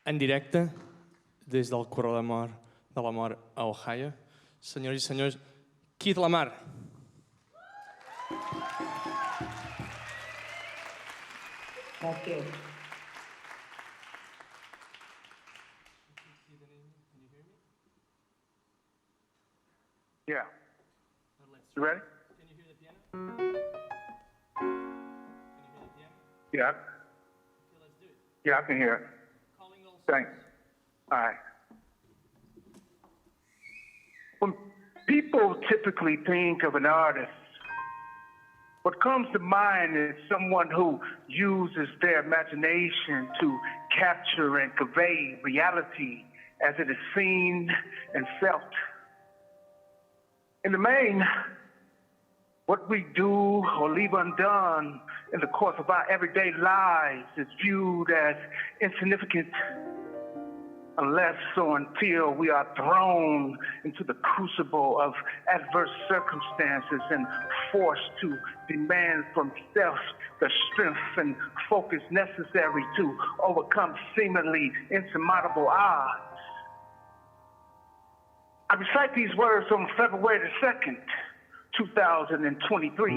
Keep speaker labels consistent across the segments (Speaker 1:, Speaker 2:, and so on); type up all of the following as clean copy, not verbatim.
Speaker 1: En directe, des del corredor de la mort a Ohio, senyors i senyors, Keith LaMar.
Speaker 2: Thank you.
Speaker 3: Yeah. You ready?
Speaker 1: Can you hear the piano?
Speaker 3: Yeah.
Speaker 1: Okay, let's do it.
Speaker 3: Yeah, I can hear it.
Speaker 1: Calling all
Speaker 3: Thanks. All right. When people typically think of an artist, what comes to mind is someone who uses their imagination to capture and convey reality as it is seen and felt. In the main, what we do or leave undone in the course of our everyday lives is viewed as insignificant unless or until we are thrown into the crucible of adverse circumstances and forced to demand from self the strength and focus necessary to overcome seemingly insurmountable odds. I recite these words on February the 2nd, 2023,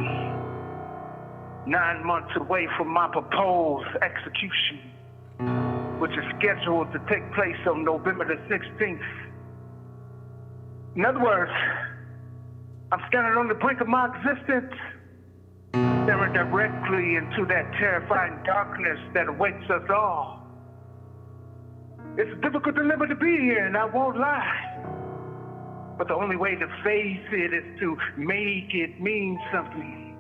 Speaker 3: 9 months away from my proposed execution, which is scheduled to take place on November the 16th. In other words, I'm standing on the brink of my existence, staring directly into that terrifying darkness that awaits us all. It's a difficult dilemma to be here, and I won't lie. But the only way to face it is to make it mean something.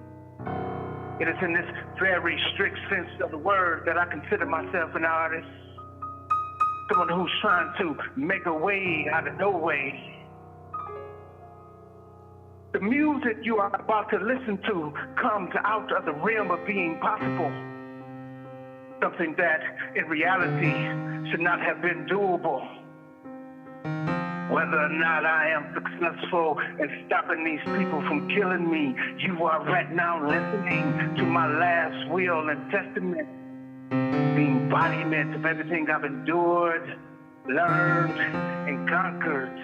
Speaker 3: It is in this very strict sense of the word that I consider myself an artist. Someone who's trying to make a way out of no way. The music you are about to listen to comes out of the realm of being possible. Something that, in reality, should not have been doable. Whether or not I am successful in stopping these people from killing me, you are right now listening to my last will and testament, the embodiment of everything I've endured, learned, and conquered.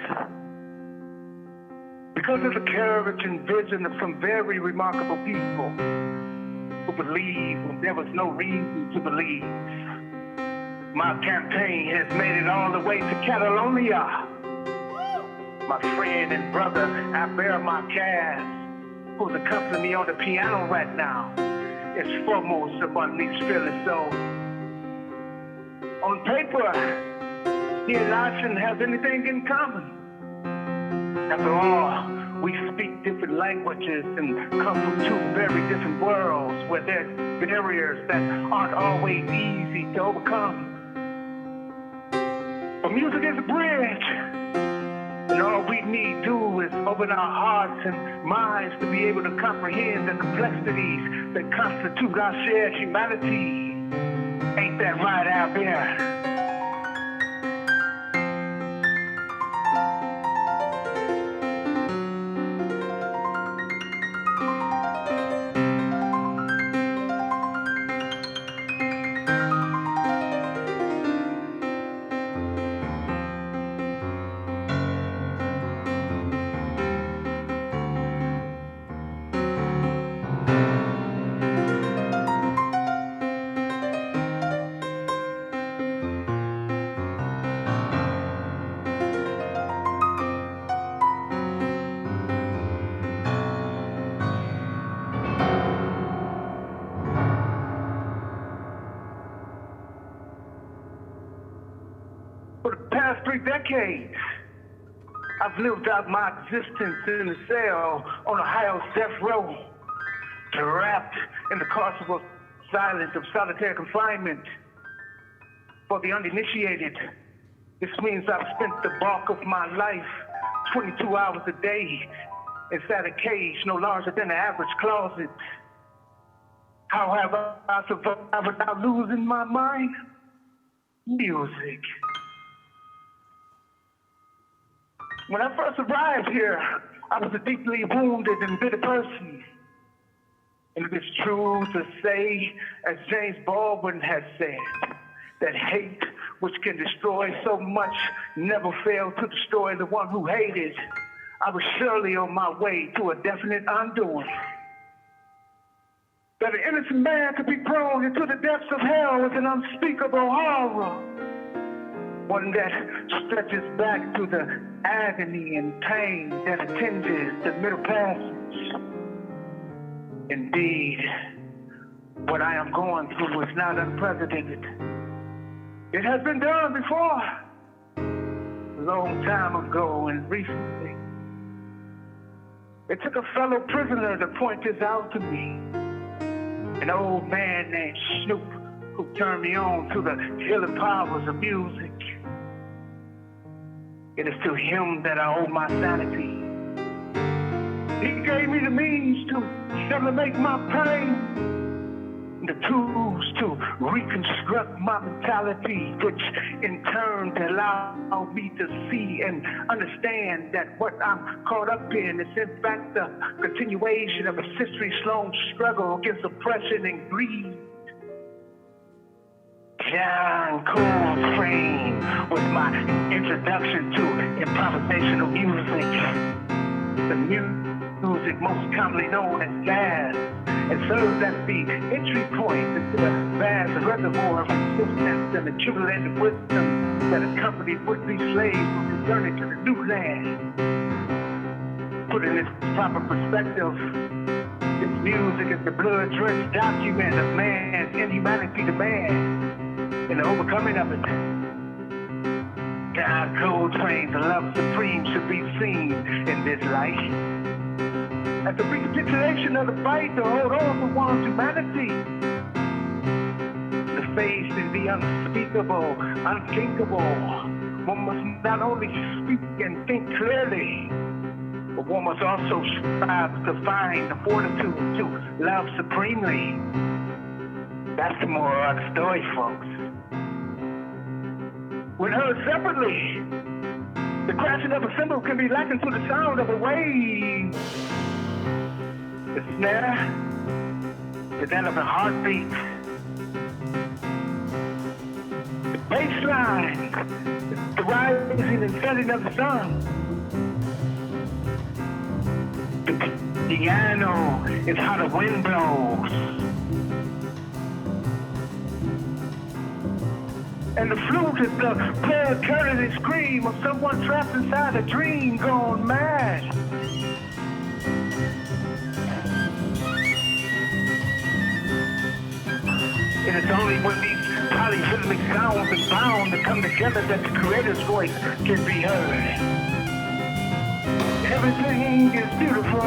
Speaker 3: Because of the courage and vision of some very remarkable people who believe when there was no reason to believe, my campaign has made it all the way to Catalonia. My friend and brother, Albert Marquès, who's accompanying me on the piano right now, is foremost among these fearless souls. On paper, he and I shouldn't have anything in common. After all, we speak different languages and come from two very different worlds where there's barriers that aren't always easy to overcome. But music is a bridge. And all we need do is open our hearts and minds to be able to comprehend the complexities that constitute our shared humanity. Ain't that right out there? For the past 3 decades, I've lived out my existence in a cell on Ohio's death row, trapped in the carceral silence of solitary confinement. For the uninitiated, this means I've spent the bulk of my life, 22 hours a day, inside a cage no larger than an average closet. How have I survived without losing my mind? Music. When I first arrived here, I was a deeply wounded and bitter person. And it is true to say, as James Baldwin has said, that hate which can destroy so much, never fail to destroy the one who hated. I was surely on my way to a definite undoing. That an innocent man could be thrown into the depths of hell is an unspeakable horror. One that stretches back to the agony and pain that attends the middle passage. Indeed, what I am going through is not unprecedented. It has been done before, a long time ago and recently. It took a fellow prisoner to point this out to me. An old man named Snoop who turned me on to the healing powers of music. It is to him that I owe my sanity. He gave me the means to sublimate my pain, the tools to reconstruct my mentality, which in turn allowed me to see and understand that what I'm caught up in is in fact the continuation of a centuries-long struggle against oppression and greed. John Coltrane was my introduction to improvisational music. The music most commonly known as jazz. It serves as the entry point into the vast reservoir of existence and accumulated wisdom that accompanied would-be slaves on the journey to the new land. Put in its proper perspective, this music is the blood-drenched document of man's inhumanity to man and the overcoming of it. God Coltrane's love supreme should be seen in this light. As a recapitulation of the fight to hold on to one's humanity. The faith in the unspeakable, unthinkable. One must not only speak and think clearly, but one must also strive to find the fortitude to love supremely. That's the moral of the story, folks. When heard separately, the crashing of a cymbal can be likened to the sound of a wave. The snare is that of a heartbeat. The bass line is the rising and setting of the sun. The piano is how the wind blows. And the flute is the blood-curdling scream of someone trapped inside a dream gone mad. And it's only when these polyphonic sounds are bound to come together that the creator's voice can be heard. Everything is beautiful.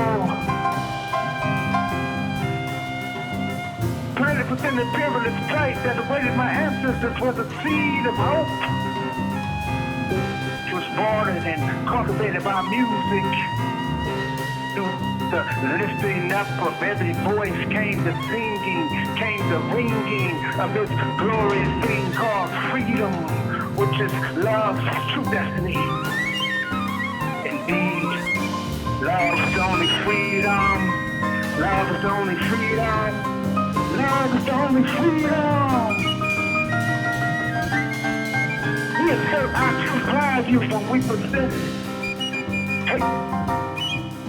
Speaker 3: Planted within the perilous plight that awaited my ancestors was a seed of hope. It was watered and cultivated by music. Through the lifting up of every voice came the singing, came the ringing of this glorious thing called freedom, which is love's true destiny. Indeed, love is the only freedom. Love is the only freedom. Love is the only freedom. We assert our true value when we possess.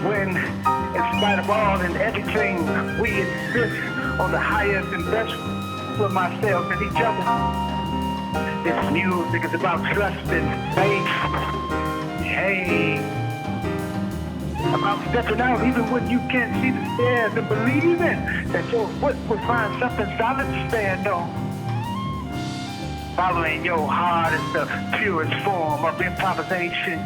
Speaker 3: When, in spite of all and everything, we insist on the highest and best for ourselves and each other. This music is about trust and faith. Hey. About stepping out even when you can't see the stairs and believing that your foot will find something solid to stand on. Following your heart is the purest form of improvisation.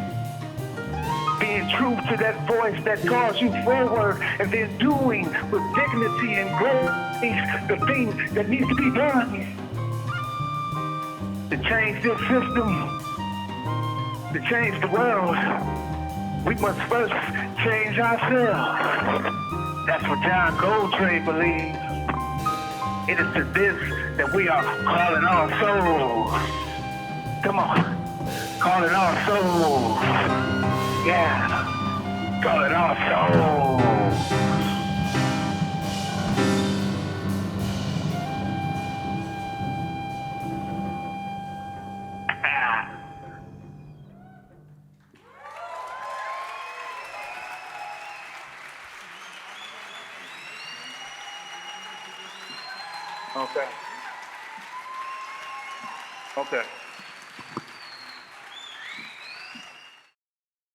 Speaker 3: Being true to that voice that calls you forward and then doing with dignity and grace the thing that needs to be done. To change this system, to change the world, we must first change ourselves. That's what John Coltrane believes. It is to this that we are calling our souls. Come on, calling our souls. Yeah, calling our souls. Okay. Okay.